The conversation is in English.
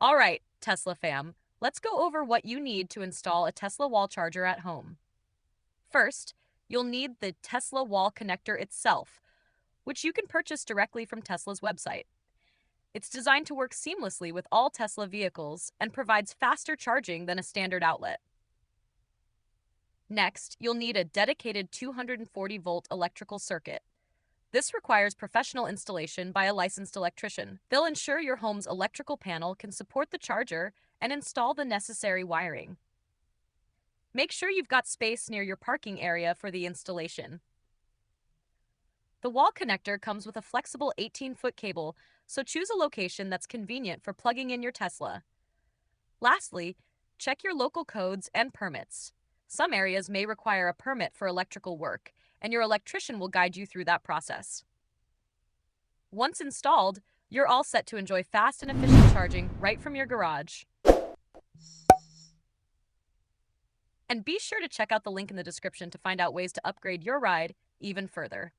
All right, Tesla fam, let's go over what you need to install a Tesla wall charger at home. First, you'll need the Tesla wall connector itself, which you can purchase directly from Tesla's website. It's designed to work seamlessly with all Tesla vehicles and provides faster charging than a standard outlet. Next, you'll need a dedicated 240-volt electrical circuit. This requires professional installation by a licensed electrician. They'll ensure your home's electrical panel can support the charger and install the necessary wiring. Make sure you've got space near your parking area for the installation. The wall connector comes with a flexible 18-foot cable, so choose a location that's convenient for plugging in your Tesla. Lastly, check your local codes and permits. Some areas may require a permit for electrical work, and your electrician will guide you through that process. Once installed, you're all set to enjoy fast and efficient charging right from your garage. And be sure to check out the link in the description to find out ways to upgrade your ride even further.